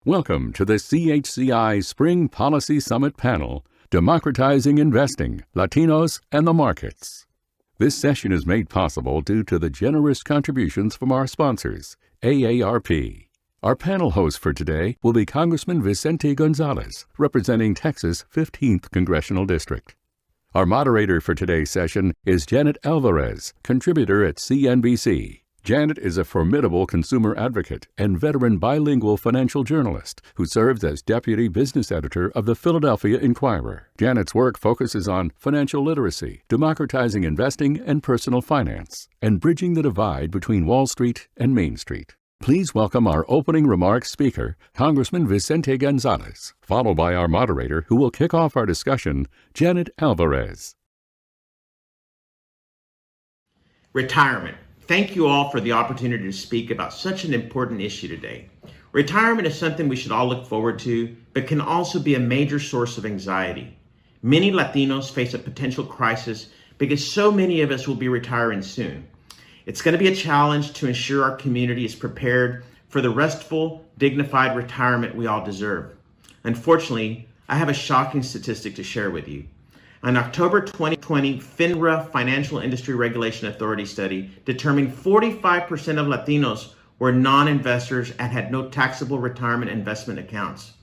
Welcome to the CHCI Spring Policy Summit panel, Democratizing Investing, Latinos, and the Markets. This session is made possible due to the generous contributions from our sponsors, AARP. Our panel host for today will be Congressman Vicente Gonzalez, representing Texas' 15th Congressional District. Our moderator for today's session is Janet Alvarez, contributor at CNBC. Janet is a formidable consumer advocate and veteran bilingual financial journalist who serves as deputy business editor of the Philadelphia Inquirer. Janet's work focuses on financial literacy, democratizing investing and personal finance, and bridging the divide between Wall Street and Main Street. Please welcome our opening remarks speaker, Congressman Vicente Gonzalez, followed by our moderator who will kick off our discussion, Janet Alvarez. Retirement. Thank you all for the opportunity to speak about such an important issue today. Retirement is something we should all look forward to, but can also be a major source of anxiety. Many Latinos face a potential crisis because so many of us will be retiring soon. It's going to be a challenge to ensure our community is prepared for the restful, dignified retirement we all deserve. Unfortunately, I have a shocking statistic to share with you. An October 2020 FINRA Financial Industry Regulation Authority study determined 45% of Latinos were non-investors and had no taxable retirement investment accounts.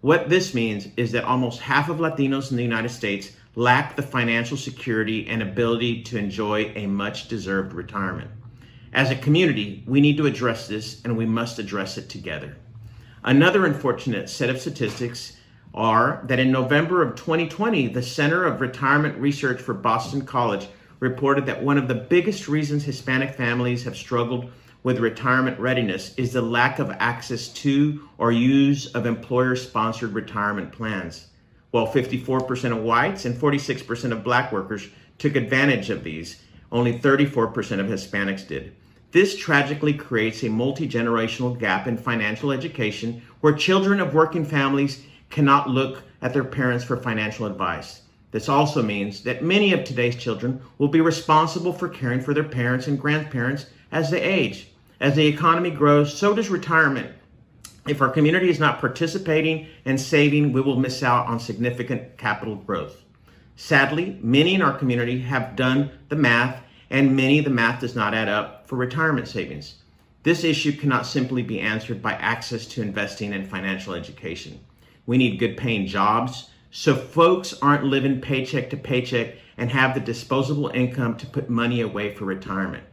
What this means is that almost half of Latinos in the United States lack the financial security and ability to enjoy a much-deserved retirement. As a community, we need to address this, and we must address it together. Another unfortunate set of statistics are that in November of 2020, the Center of Retirement Research for Boston College reported that one of the biggest reasons Hispanic families have struggled with retirement readiness is the lack of access to or use of employer-sponsored retirement plans. While 54% of whites and 46% of black workers took advantage of these, only 34% of Hispanics did. This tragically creates a multi-generational gap in financial education where children of working families cannot look at their parents for financial advice. This also means that many of today's children will be responsible for caring for their parents and grandparents as they age. As the economy grows, so does retirement. If our community is not participating and saving, we will miss out on significant capital growth. Sadly, many in our community have done the math, and the math does not add up for retirement savings. This issue cannot simply be answered by access to investing and financial education. We need good paying jobs so folks aren't living paycheck to paycheck and have the disposable income to put money away for retirement.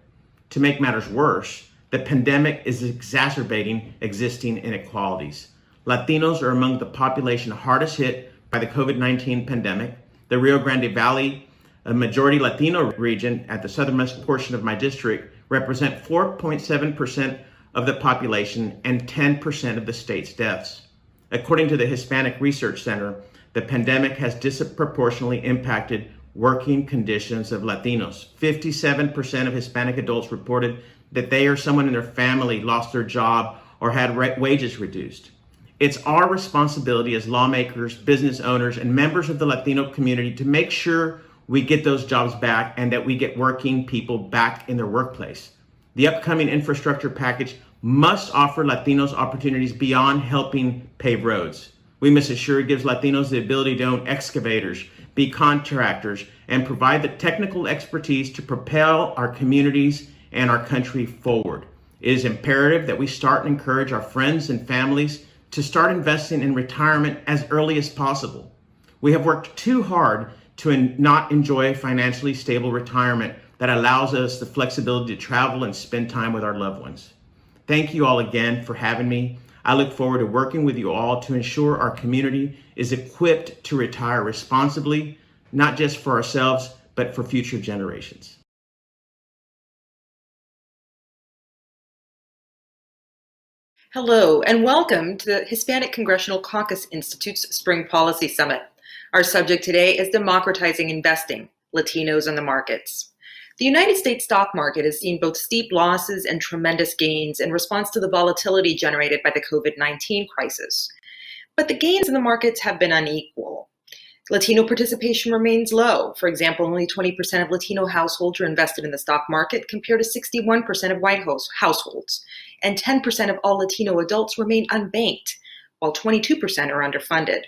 To make matters worse, the pandemic is exacerbating existing inequalities. Latinos are among the population hardest hit by the COVID-19 pandemic. The Rio Grande Valley, a majority Latino region at the southernmost portion of my district, represent 4.7% of the population and 10% of the state's deaths. According to the Hispanic Research Center, the pandemic has disproportionately impacted working conditions of Latinos. 57% of Hispanic adults reported that they or someone in their family lost their job or had wages reduced. It's our responsibility as lawmakers, business owners, and members of the Latino community to make sure we get those jobs back and that we get working people back in their workplace. The upcoming infrastructure package must offer Latinos opportunities beyond helping pave roads. We must ensure it gives Latinos the ability to own excavators, be contractors, and provide the technical expertise to propel our communities and our country forward. It is imperative that we start and encourage our friends and families to start investing in retirement as early as possible. We have worked too hard to not enjoy a financially stable retirement that allows us the flexibility to travel and spend time with our loved ones. Thank you all again for having me. I look forward to working with you all to ensure our community is equipped to retire responsibly, not just for ourselves, but for future generations. Hello, and welcome to the Hispanic Congressional Caucus Institute's Spring Policy Summit. Our subject today is Democratizing Investing, Latinos and the Markets. The United States stock market has seen both steep losses and tremendous gains in response to the volatility generated by the COVID-19 crisis. But the gains in the markets have been unequal. Latino participation remains low. For example, only 20% of Latino households are invested in the stock market compared to 61% of white households, and 10% of all Latino adults remain unbanked. while 22% are underfunded.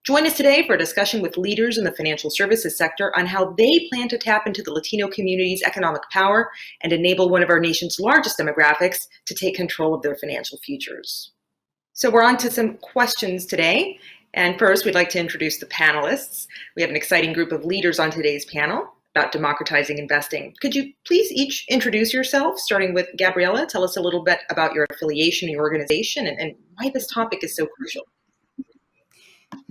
Join us today for a discussion with leaders in the financial services sector on how they plan to tap into the Latino community's economic power and enable one of our nation's largest demographics to take control of their financial futures. So we're on to some questions today. And first, we'd like to introduce the panelists. We have an exciting group of leaders on today's panel about democratizing investing. Could you please each introduce yourself, starting with Gabriella? Tell us a little bit about your affiliation, your organization, and why this topic is so crucial.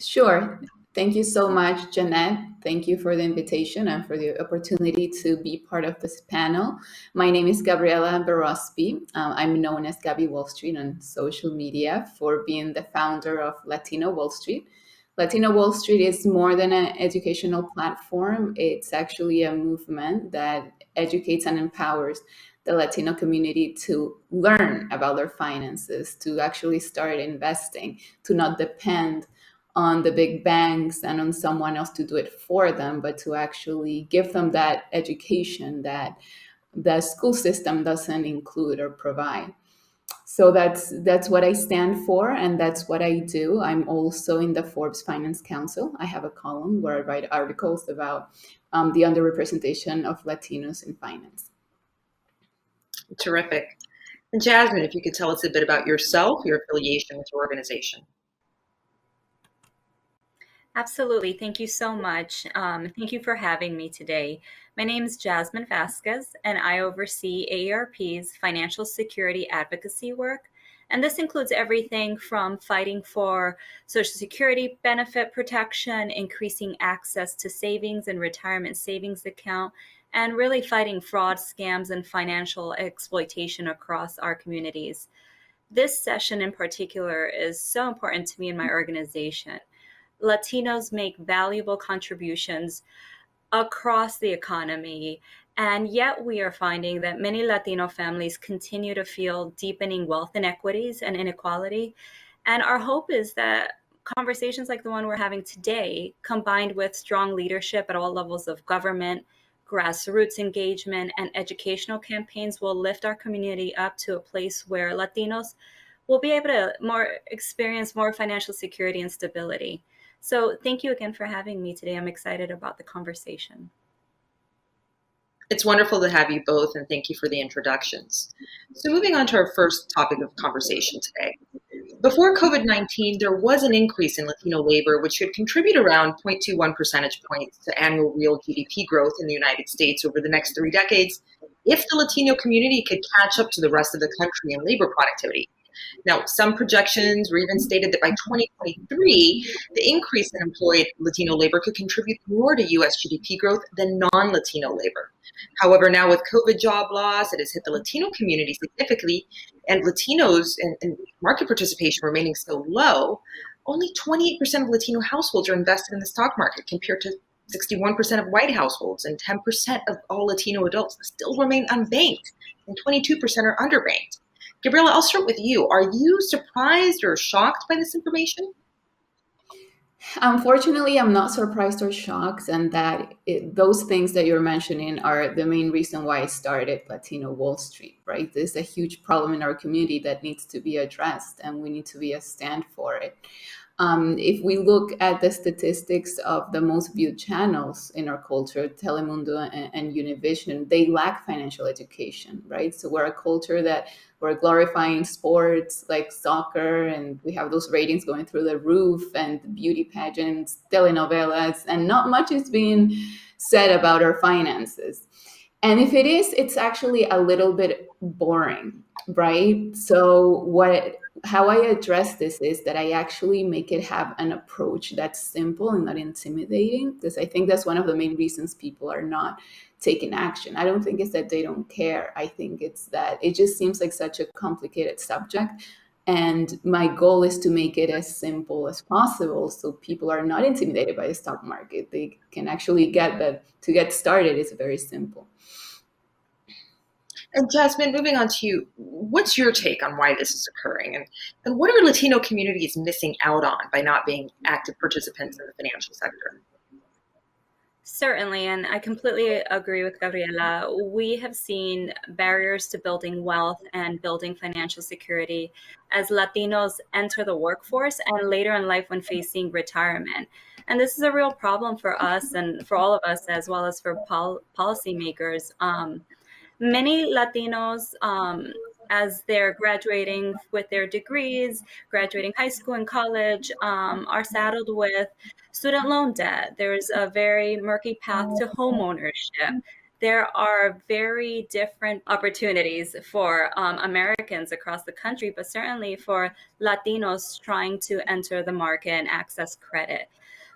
Sure. Thank you so much, Jeanette. Thank you for the invitation and for the opportunity to be part of this panel. My name is Gabriel Barbrowski. I'm known as Gabby Wall Street on social media for being the founder of Latino Wall Street. Latino Wall Street is more than an educational platform. It's actually a movement that educates and empowers the Latino community to learn about their finances, to actually start investing, to not depend on the big banks and on someone else to do it for them, but to actually give them that education that the school system doesn't include or provide. So that's what I stand for, and that's what I do. I'm also in the Forbes Finance Council. I have a column where I write articles about the underrepresentation of Latinos in finance. Terrific. And Jasmine, if you could tell us a bit about yourself, your affiliation with your organization. Absolutely. Thank you so much. Thank you for having me today. My name is Jasmine Vasquez, and I oversee AARP's financial security advocacy work. And this includes everything from fighting for Social Security benefit protection, increasing access to savings and retirement savings account, and really fighting fraud, scams, and financial exploitation across our communities. This session in particular is so important to me and my organization. Latinos make valuable contributions across the economy, and yet we are finding that many Latino families continue to feel deepening wealth inequities and inequality. And our hope is that conversations like the one we're having today, combined with strong leadership at all levels of government, grassroots engagement, and educational campaigns, will lift our community up to a place where Latinos will be able to experience more financial security and stability. So thank you again for having me today. I'm excited about the conversation. It's wonderful to have you both, and thank you for the introductions. So moving on to our first topic of conversation today. Before COVID-19, there was an increase in Latino labor, which should contribute around 0.21 percentage points to annual real GDP growth in the United States over the next 3 decades, if the Latino community could catch up to the rest of the country in labor productivity. Now, some projections were even stated that by 2023, the increase in employed Latino labor could contribute more to U.S. GDP growth than non-Latino labor. However, now with COVID job loss, it has hit the Latino community significantly, and Latinos and market participation remaining so low, only 28% of Latino households are invested in the stock market compared to 61% of white households, and 10% of all Latino adults still remain unbanked, and 22% are underbanked. Gabriella, I'll start with you. Are you surprised or shocked by this information? Unfortunately, I'm not surprised or shocked, and those things that you're mentioning are the main reason why I started Latino Wall Street, right? There's a huge problem in our community that needs to be addressed, and we need to be a stand for it. If we look at the statistics of the most viewed channels in our culture, Telemundo and Univision, they lack financial education, right? So we're a culture that we're glorifying sports like soccer, and we have those ratings going through the roof, and beauty pageants, telenovelas, and not much is being said about our finances. And if it is, it's actually a little bit boring, right? So how I address this is that I actually make it have an approach that's simple and not intimidating, because I think that's one of the main reasons people are not taking action. I don't think it's that they don't care. I think it's that it just seems like such a complicated subject. And my goal is to make it as simple as possible so people are not intimidated by the stock market. They can actually get that to get started is very simple. And Jasmine, moving on to you, what's your take on why this is occurring? And what are Latino communities missing out on by not being active participants in the financial sector? Certainly, and I completely agree with Gabriela. We have seen barriers to building wealth and building financial security as Latinos enter the workforce and later in life when facing retirement. And this is a real problem for us and for all of us, as well as for policymakers. Many Latinos, as they're graduating with their degrees, graduating high school and college, are saddled with student loan debt. There's a very murky path to home ownership. There are very different opportunities for Americans across the country, but certainly for Latinos trying to enter the market and access credit.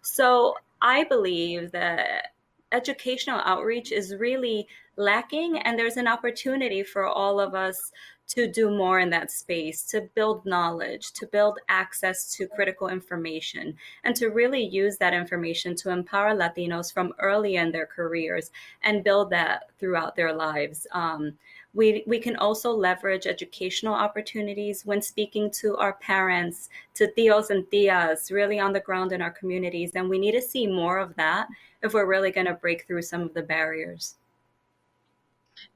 So I believe that educational outreach is really lacking, and there's an opportunity for all of us to do more in that space, to build knowledge, to build access to critical information, and to really use that information to empower Latinos from early in their careers and build that throughout their lives. We can also leverage educational opportunities when speaking to our parents, to tios and tias, really on the ground in our communities. And we need to see more of that if we're really going to break through some of the barriers.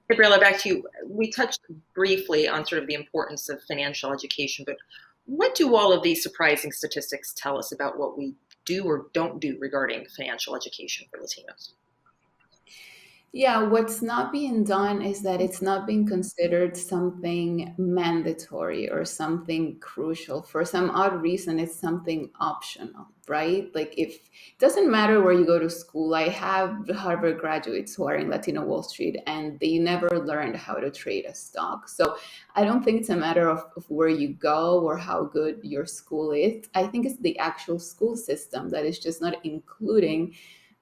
Gabriela, back to you. We touched briefly on sort of the importance of financial education, but what do all of these surprising statistics tell us about what we do or don't do regarding financial education for Latinos? Yeah, what's not being done is that it's not being considered something mandatory or something crucial. For some odd reason, it's something optional, right? Like, if it doesn't matter where you go to school. I have Harvard graduates who are in Latino Wall Street and they never learned how to trade a stock. So I don't think it's a matter of where you go or how good your school is. I think it's the actual school system that is just not including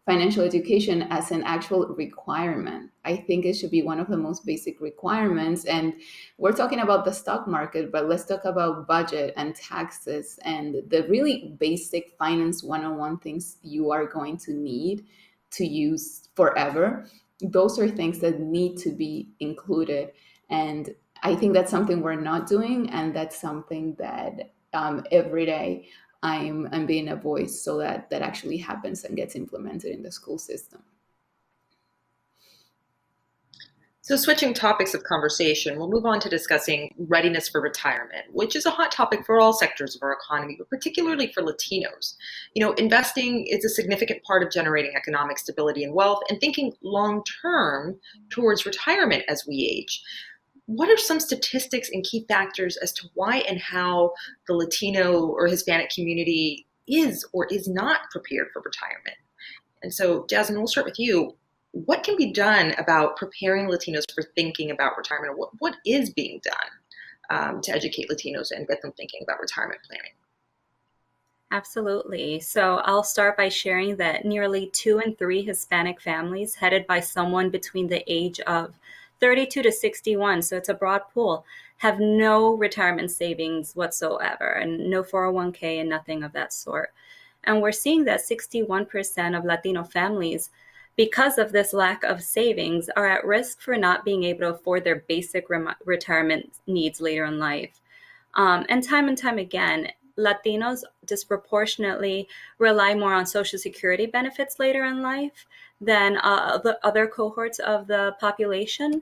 financial education as an actual requirement. I think it should be one of the most basic requirements. And we're talking about the stock market, but let's talk about budget and taxes and the really basic finance one-on-one things you are going to need to use forever. Those are things that need to be included. And I think that's something we're not doing. And that's something that every day I'm being a voice so that that actually happens and gets implemented in the school system. So switching topics of conversation, we'll move on to discussing readiness for retirement, which is a hot topic for all sectors of our economy, but particularly for Latinos. You know, investing is a significant part of generating economic stability and wealth and thinking long-term towards retirement as we age. What are some statistics and key factors as to why and how the Latino or Hispanic community is or is not prepared for retirement? And so, Jasmine, we'll start with you. What can be done about preparing Latinos for thinking about retirement? What is being done to educate Latinos and get them thinking about retirement planning? Absolutely. So I'll start by sharing that nearly 2 in 3 Hispanic families headed by someone between the age of 32 to 61, so it's a broad pool, have no retirement savings whatsoever and no 401k and nothing of that sort. And we're seeing that 61% of Latino families, because of this lack of savings, are at risk for not being able to afford their basic retirement needs later in life. And time again, Latinos disproportionately rely more on Social Security benefits later in life than the other cohorts of the population.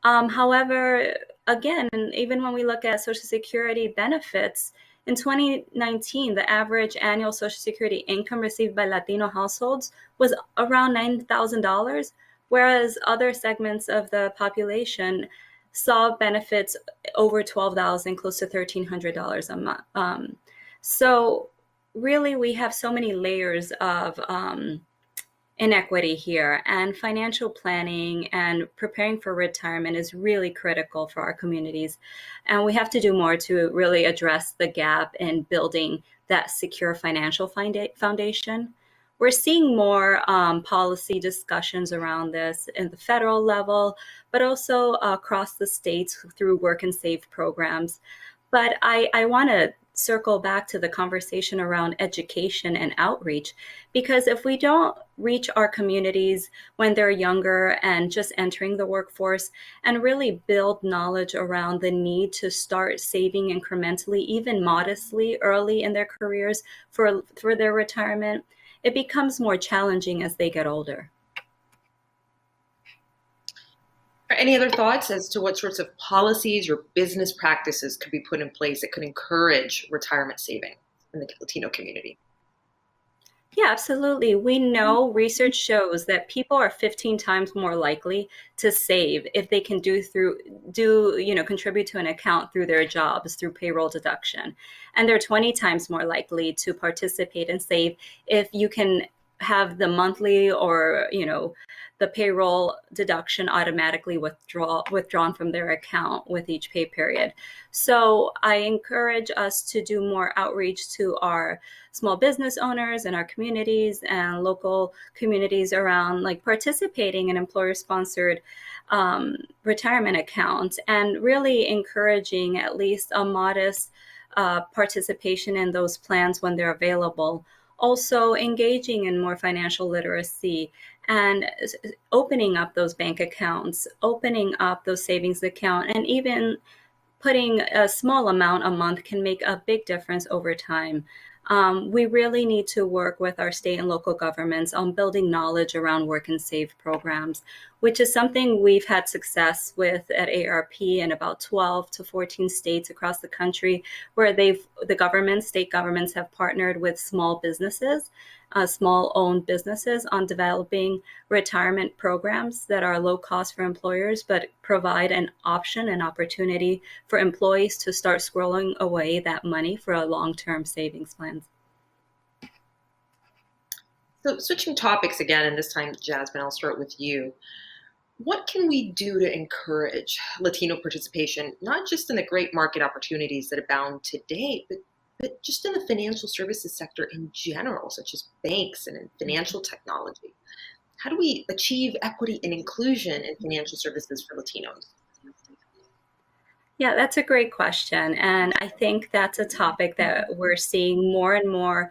However, again, even when we look at Social Security benefits, in 2019, the average annual Social Security income received by Latino households was around $9,000, whereas other segments of the population saw benefits over $12,000, close to $1,300 a month. So really, we have so many layers of inequity here, and financial planning and preparing for retirement is really critical for our communities. And we have to do more to really address the gap in building that secure financial foundation. We're seeing more policy discussions around this in the federal level, but also across the states through work and save programs. But I want to circle back to the conversation around education and outreach, because if we don't reach our communities when they're younger and just entering the workforce and really build knowledge around the need to start saving incrementally, even modestly early in their careers for their retirement, it becomes more challenging as they get older. Any other thoughts as to what sorts of policies or business practices could be put in place that could encourage retirement saving in the Latino community? Yeah, absolutely. We know research shows that people are 15 times more likely to save if they can contribute to an account through their jobs, through payroll deduction. And they're 20 times more likely to participate and save if you can have the monthly or, the payroll deduction automatically withdrawn from their account with each pay period. So I encourage us to do more outreach to our small business owners in our communities and local communities around like participating in employer-sponsored retirement accounts, and really encouraging at least a modest participation in those plans when they're available. Also engaging in more financial literacy and opening up those bank accounts, opening up those savings account, and even putting a small amount a month can make a big difference over time. We really need to work with our state and local governments on building knowledge around work and save programs, which is something we've had success with at ARP in about 12 to 14 states across the country, where state governments have partnered with small businesses, small owned businesses on developing retirement programs that are low cost for employers, but provide an option and opportunity for employees to start squirreling away that money for a long-term savings plan. So switching topics again, and this time, Jasmine, I'll start with you. What can we do to encourage Latino participation, not just in the great market opportunities that abound today, but just in the financial services sector in general, such as banks and in financial technology? How do we achieve equity and inclusion in financial services for Latinos? Yeah, that's a great question. And I think that's a topic that we're seeing more and more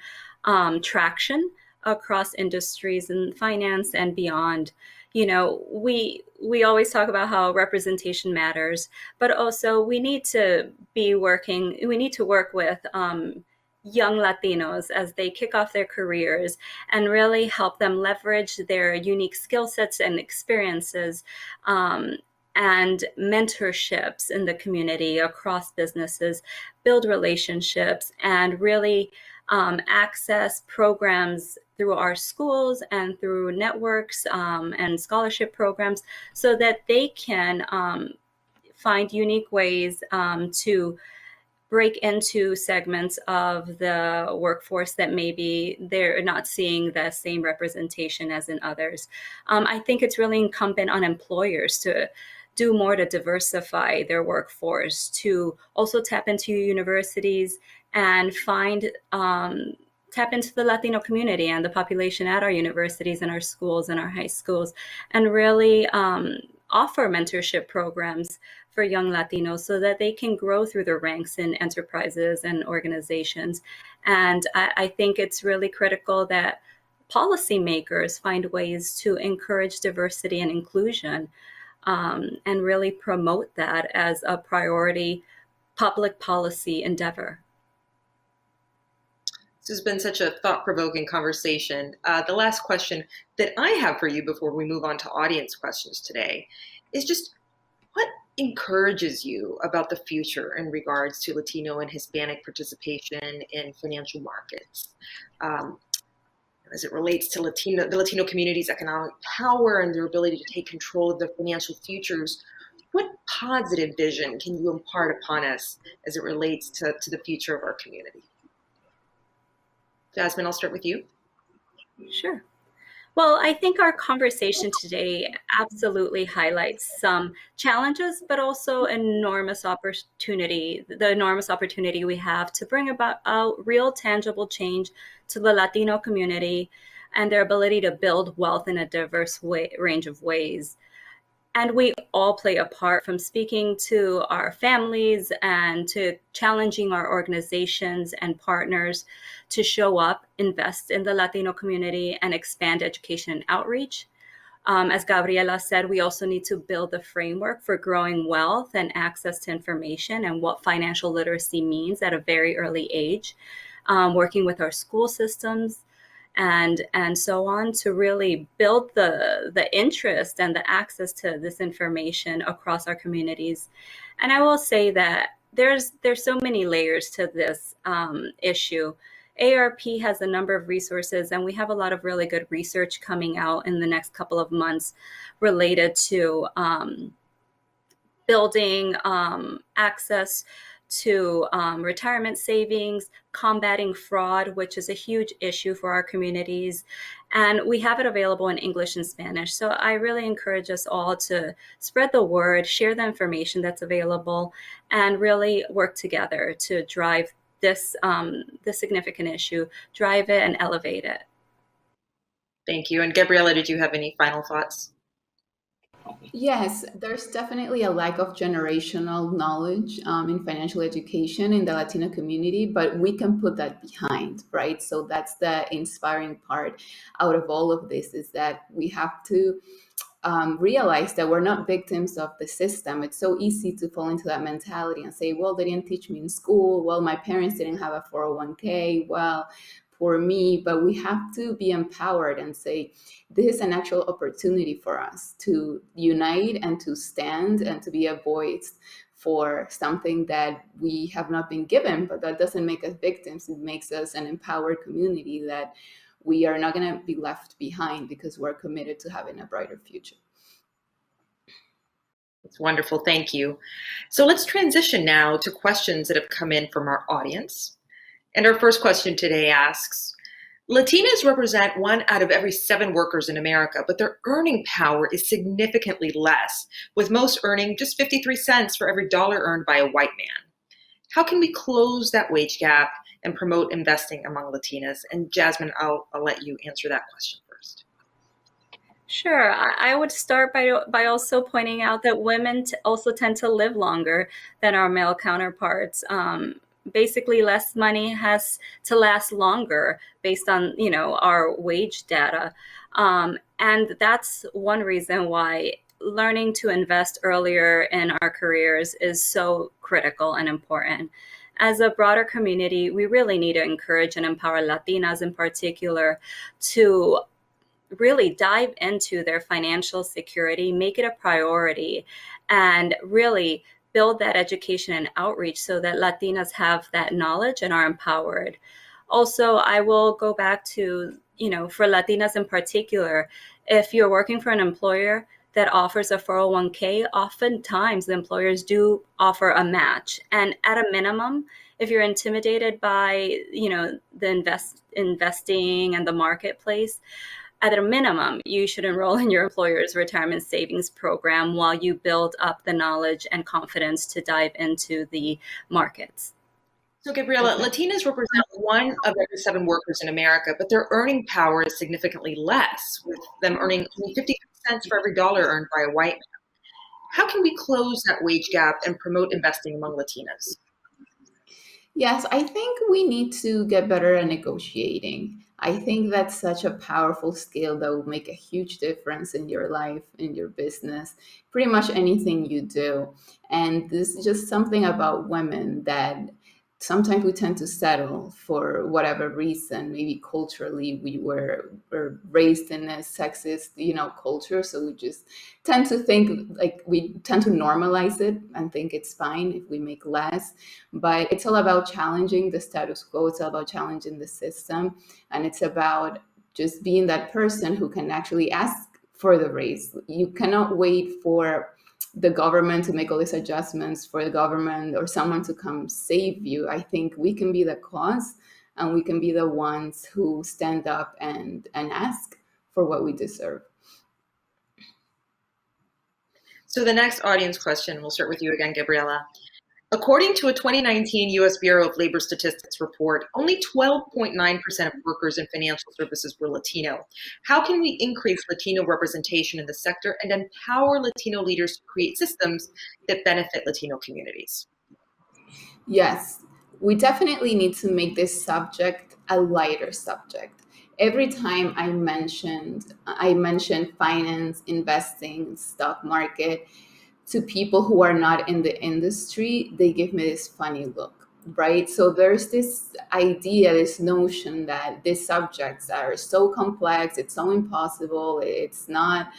traction across industries and finance and beyond. We always talk about how representation matters, but also we need to work with young Latinos as they kick off their careers and really help them leverage their unique skill sets and experiences and mentorships in the community across businesses, build relationships, and really access programs through our schools and through networks and scholarship programs, so that they can find unique ways to break into segments of the workforce that maybe they're not seeing the same representation as in others. I think it's really incumbent on employers to do more to diversify their workforce, to also tap into universities and tap into the Latino community and the population at our universities and our schools and our high schools, and really offer mentorship programs for young Latinos so that they can grow through the ranks in enterprises and organizations. And I think it's really critical that policymakers find ways to encourage diversity and inclusion, and really promote that as a priority public policy endeavor. This has been such a thought-provoking conversation. The last question that I have for you before we move on to audience questions today is just what encourages you about the future in regards to Latino and Hispanic participation in financial markets? As it relates to the Latino community's economic power and their ability to take control of their financial futures, what positive vision can you impart upon us as it relates to the future of our community? Jasmine, I'll start with you. Sure. Well, I think our conversation today absolutely highlights some challenges, but also the enormous opportunity we have to bring about a real tangible change to the Latino community and their ability to build wealth in a diverse range of ways. And we all play a part, from speaking to our families and to challenging our organizations and partners to show up, invest in the Latino community, and expand education and outreach. As Gabriela said, we also need to build the framework for growing wealth and access to information and what financial literacy means at a very early age, working with our school systems and so on, to really build the interest and the access to this information across our communities. And I will say that there's so many layers to this issue. AARP has a number of resources, and we have a lot of really good research coming out in the next couple of months related to building access to retirement savings, combating fraud, which is a huge issue for our communities. And we have it available in English and Spanish. So I really encourage us all to spread the word, share the information that's available, and really work together to drive this significant issue, drive it and elevate it. Thank you. And Gabriela, did you have any final thoughts? Yes, there's definitely a lack of generational knowledge in financial education in the Latino community, but we can put that behind, right? So that's the inspiring part out of all of this, is that we have to realize that we're not victims of the system. It's so easy to fall into that mentality and say, well, they didn't teach me in school. Well, my parents didn't have a 401k. Well, for me. But we have to be empowered and say, this is an actual opportunity for us to unite and to stand and to be a voice for something that we have not been given, but that doesn't make us victims. It makes us an empowered community that we are not going to be left behind because we're committed to having a brighter future. That's wonderful. Thank you. So let's transition now to questions that have come in from our audience. And our first question today asks, Latinos represent 1 out of every 7 workers in America, but their earning power is significantly less, with most earning just 53 cents for every dollar earned by a white man. How can we close that wage gap and promote investing among Latinas? And Jasmine, I'll let you answer that question first. Sure. I would start by also pointing out that women also tend to live longer than our male counterparts. Basically, less money has to last longer based on, our wage data. And that's one reason why learning to invest earlier in our careers is so critical and important. As a broader community, we really need to encourage and empower Latinas in particular to really dive into their financial security, make it a priority, and really build that education and outreach so that Latinas have that knowledge and are empowered. Also, I will go back to, for Latinas in particular, if you're working for an employer that offers a 401k, oftentimes the employers do offer a match. And at a minimum, if you're intimidated by, the investing and the marketplace, at a minimum, you should enroll in your employer's retirement savings program while you build up the knowledge and confidence to dive into the markets. So, Gabriela, Latinas represent 1 of every 7 workers in America, but their earning power is significantly less, with them earning only 50 cents for every dollar earned by a white man. How can we close that wage gap and promote investing among Latinas? Yes, I think we need to get better at negotiating. I think that's such a powerful skill that will make a huge difference in your life, in your business, pretty much anything you do. And this is just something about women that sometimes we tend to settle for whatever reason. Maybe culturally we were raised in a sexist, culture. So we just tend to think like we tend to normalize it and think it's fine if we make less. But it's all about challenging the status quo. It's all about challenging the system. And it's about just being that person who can actually ask for the raise. You cannot wait for the government to make all these adjustments, for the government or someone to come save you. I think we can be the cause, and we can be the ones who stand up and ask for what we deserve. So the next audience question, we'll start with you again, Gabriela. According to a 2019 U.S. Bureau of Labor Statistics report, only 12.9% of workers in financial services were Latino. How can we increase Latino representation in the sector and empower Latino leaders to create systems that benefit Latino communities? Yes, we definitely need to make this subject a lighter subject. Every time I mentioned finance, investing, stock market to people who are not in the industry, they give me this funny look. right? So there's this idea, this notion that these subjects are so complex, it's so impossible, it's not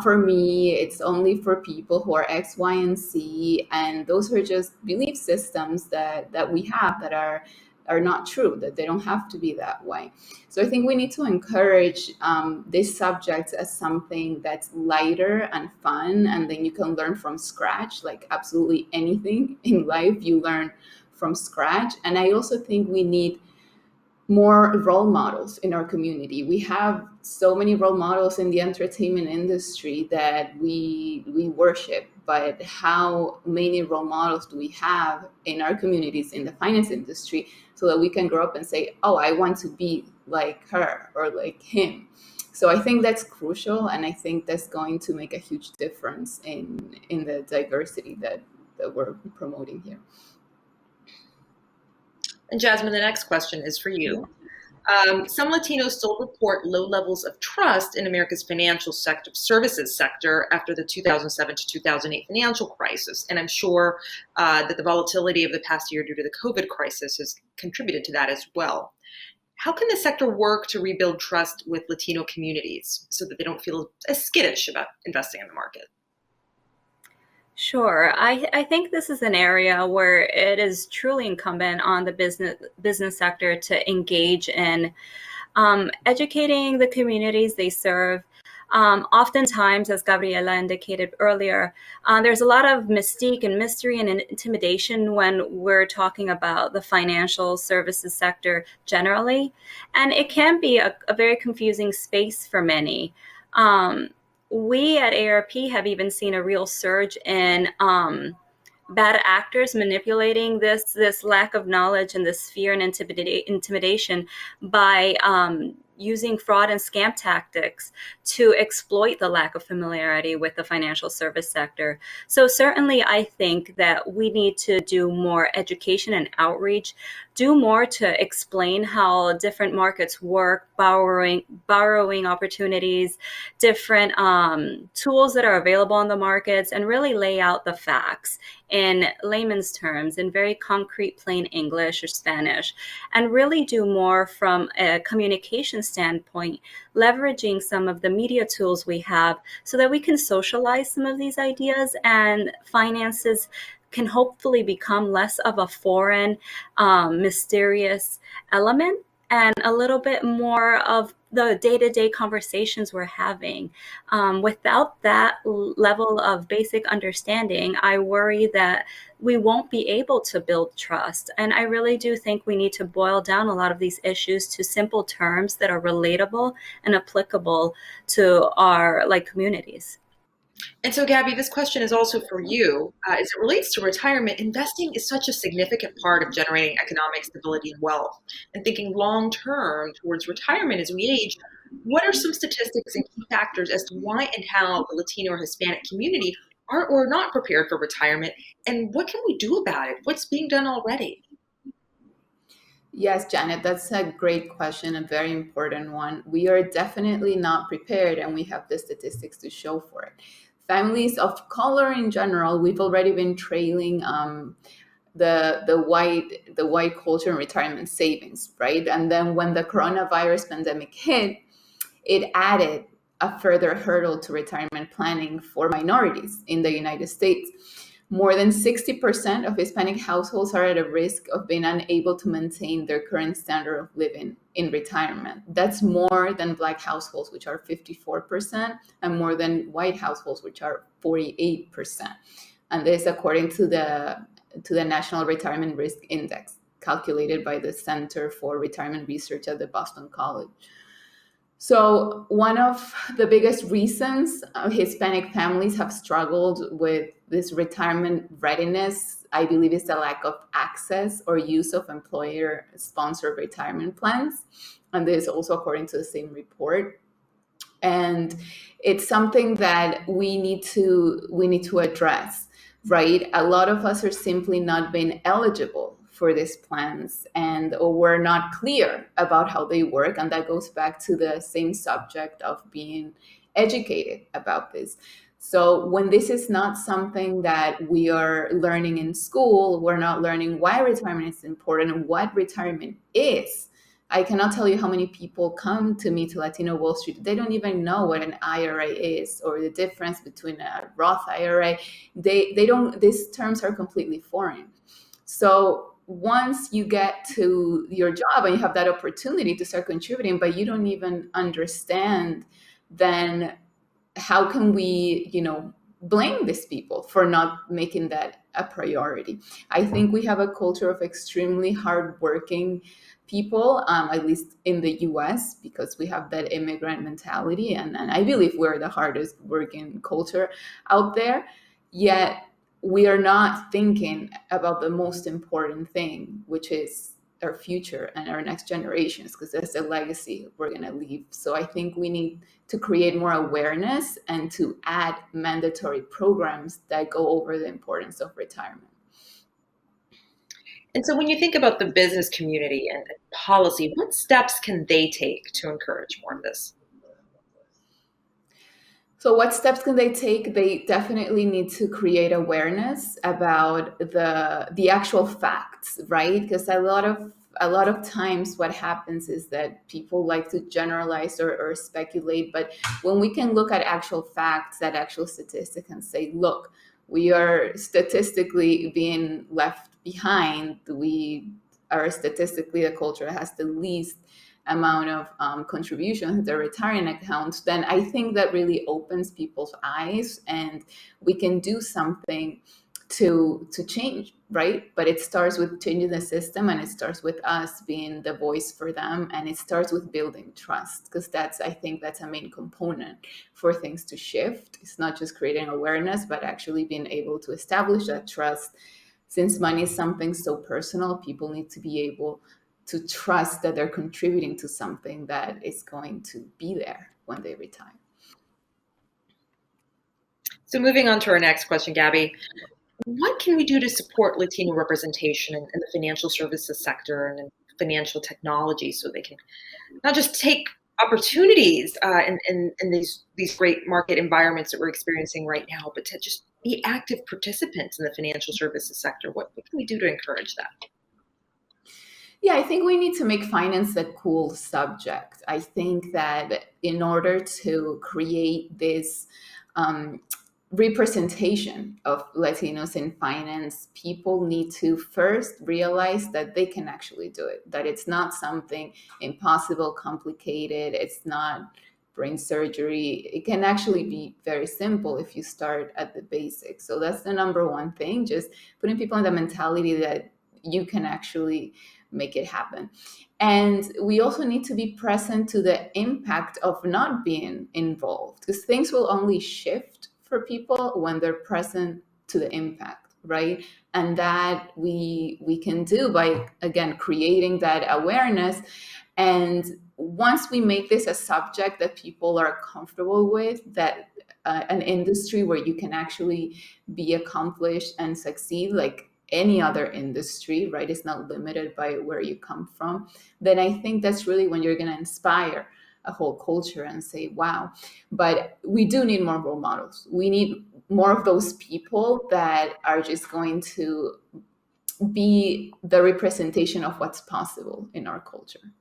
for me, it's only for people who are X, Y, and Z. And those are just belief systems that we have that are not true, that they don't have to be that way. So I think we need to encourage this subject as something that's lighter and fun, and then you can learn from scratch. Like absolutely anything in life, you learn from scratch. And I also think we need more role models in our community. We have so many role models in the entertainment industry that we worship, but how many role models do we have in our communities in the finance industry so that we can grow up and say, oh, I want to be like her or like him? So I think that's crucial, and I think that's going to make a huge difference in the diversity that we're promoting here. And Jasmine, the next question is for you. Some Latinos still report low levels of trust in America's financial sector, services sector after the 2007 to 2008 financial crisis. And I'm sure that the volatility of the past year due to the COVID crisis has contributed to that as well. How can the sector work to rebuild trust with Latino communities so that they don't feel as skittish about investing in the market? Sure. I think this is an area where it is truly incumbent on the business sector to engage in educating the communities they serve. Oftentimes, as Gabriela indicated earlier, there's a lot of mystique and mystery and intimidation when we're talking about the financial services sector generally. And it can be a very confusing space for many. We at ARP have even seen a real surge in bad actors manipulating this lack of knowledge and this fear and intimidation by using fraud and scam tactics to exploit the lack of familiarity with the financial service sector. So certainly I think that we need to do more education and outreach, do more to explain how different markets work, borrowing opportunities, different tools that are available on the markets, and really lay out the facts in layman's terms, in very concrete, plain English or Spanish, and really do more from a communication standpoint, leveraging some of the media tools we have so that we can socialize some of these ideas, and finances can hopefully become less of a foreign, mysterious element and a little bit more of the day-to-day conversations we're having. Without that level of basic understanding, I worry that we won't be able to build trust. And I really do think we need to boil down a lot of these issues to simple terms that are relatable and applicable to our communities. And so, Gabby, this question is also for you. As it relates to retirement, investing is such a significant part of generating economic stability and wealth. And thinking long term towards retirement as we age, what are some statistics and key factors as to why and how the Latino or Hispanic community are or not prepared for retirement? And what can we do about it? What's being done already? Yes, Janet, that's a great question, a very important one. We are definitely not prepared, and we have the statistics to show for it. Families of color in general, we've already been trailing the white culture and retirement savings, right? And then when the coronavirus pandemic hit, it added a further hurdle to retirement planning for minorities in the United States. More than 60% of Hispanic households are at a risk of being unable to maintain their current standard of living in retirement. That's more than Black households, which are 54%, and more than white households, which are 48%. And this according to the National Retirement Risk Index, calculated by the Center for Retirement Research at the Boston College. So one of the biggest reasons Hispanic families have struggled with this retirement readiness, I believe, is the lack of access or use of employer-sponsored retirement plans. And this is also according to the same report. And it's something that we need to address, right? A lot of us are simply not being eligible for these plans, or we're not clear about how they work. And that goes back to the same subject of being educated about this. So when this is not something that we are learning in school, we're not learning why retirement is important and what retirement is. I cannot tell you how many people come to me to Latino Wall Street. They don't even know what an IRA is or the difference between a Roth IRA. They don't, these terms are completely foreign. So once you get to your job and you have that opportunity to start contributing, but you don't even understand, then how can we, blame these people for not making that a priority? I think we have a culture of extremely hardworking people, at least in the US, because we have that immigrant mentality. And I believe we're the hardest working culture out there. Yet we are not thinking about the most important thing, which is our future and our next generations, because that's the legacy we're going to leave. So I think we need to create more awareness and to add mandatory programs that go over the importance of retirement. And so when you think about the business community and policy, what steps can they take to encourage more of this? So what steps can they take? They definitely need to create awareness about the actual facts, right? Because a lot of times what happens is that people like to generalize or speculate, but when we can look at actual facts, that actual statistics, and say, look, we are statistically being left behind. We are statistically a culture that has the least amount of contributions to their retirement accounts, then I think that really opens people's eyes and we can do something to change, right? But it starts with changing the system, and it starts with us being the voice for them, and it starts with building trust, because I think that's a main component for things to shift. It's not just creating awareness, but actually being able to establish that trust. Since money is something so personal, people need to be able to trust that they're contributing to something that is going to be there when they retire. So moving on to our next question, Gabby, what can we do to support Latino representation in the financial services sector and in financial technology so they can not just take opportunities in these great market environments that we're experiencing right now, but to just be active participants in the financial services sector? What can we do to encourage that? Yeah, I think we need to make finance a cool subject. I think that in order to create this representation of Latinos in finance, people need to first realize that they can actually do it, that it's not something impossible, complicated, it's not brain surgery. It can actually be very simple if you start at the basics. So that's the number one thing, just putting people in the mentality that you can actually make it happen. And we also need to be present to the impact of not being involved, because things will only shift for people when they're present to the impact, right? And that we can do by, again, creating that awareness. And once we make this a subject that people are comfortable with, that an industry where you can actually be accomplished and succeed, like any other industry, right? It's not limited by where you come from. Then I think that's really when you're going to inspire a whole culture and say, wow. But we do need more role models. We need more of those people that are just going to be the representation of what's possible in our culture.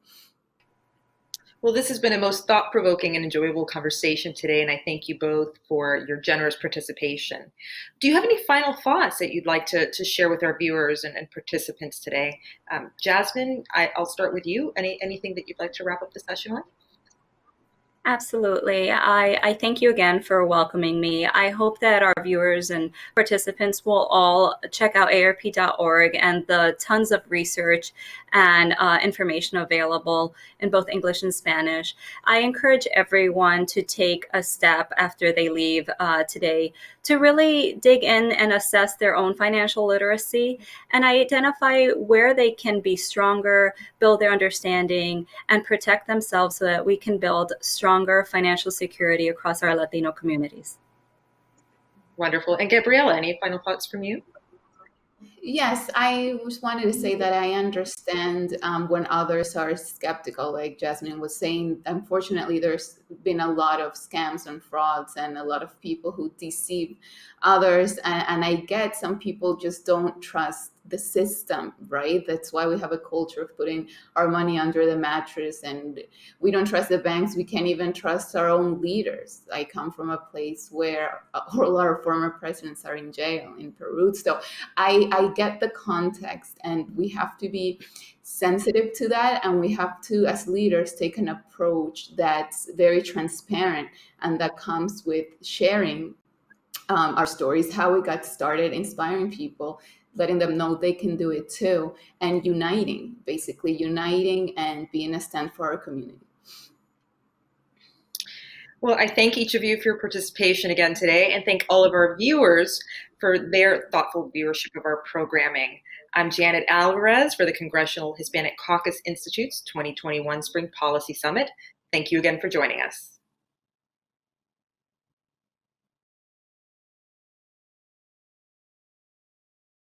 Well, this has been a most thought-provoking and enjoyable conversation today, and I thank you both for your generous participation. Do you have any final thoughts that you'd like to share with our viewers and participants today? Jasmine, I'll start with you. Anything that you'd like to wrap up the session with? Absolutely. I thank you again for welcoming me. I hope that our viewers and participants will all check out ARP.org and the tons of research and information available in both English and Spanish. I encourage everyone to take a step after they leave today to really dig in and assess their own financial literacy and identify where they can be stronger, build their understanding, and protect themselves so that we can build stronger financial security across our Latino communities. Wonderful. And Gabriela, any final thoughts from you? Yes, I just wanted to say that I understand when others are skeptical, like Jasmine was saying. Unfortunately, there's been a lot of scams and frauds and a lot of people who deceive others. And I get some people just don't trust the system, right? That's why we have a culture of putting our money under the mattress, and we don't trust the banks. We can't even trust our own leaders. I come from a place where all our former presidents are in jail in Peru. So I get the context, and we have to be sensitive to that. And we have to, as leaders, take an approach that's very transparent and that comes with sharing our stories, how we got started, inspiring people, letting them know they can do it too, and uniting, basically uniting and being a stand for our community. Well, I thank each of you for your participation again today, and thank all of our viewers for their thoughtful viewership of our programming. I'm Janet Alvarez for the Congressional Hispanic Caucus Institute's 2021 Spring Policy Summit. Thank you again for joining us.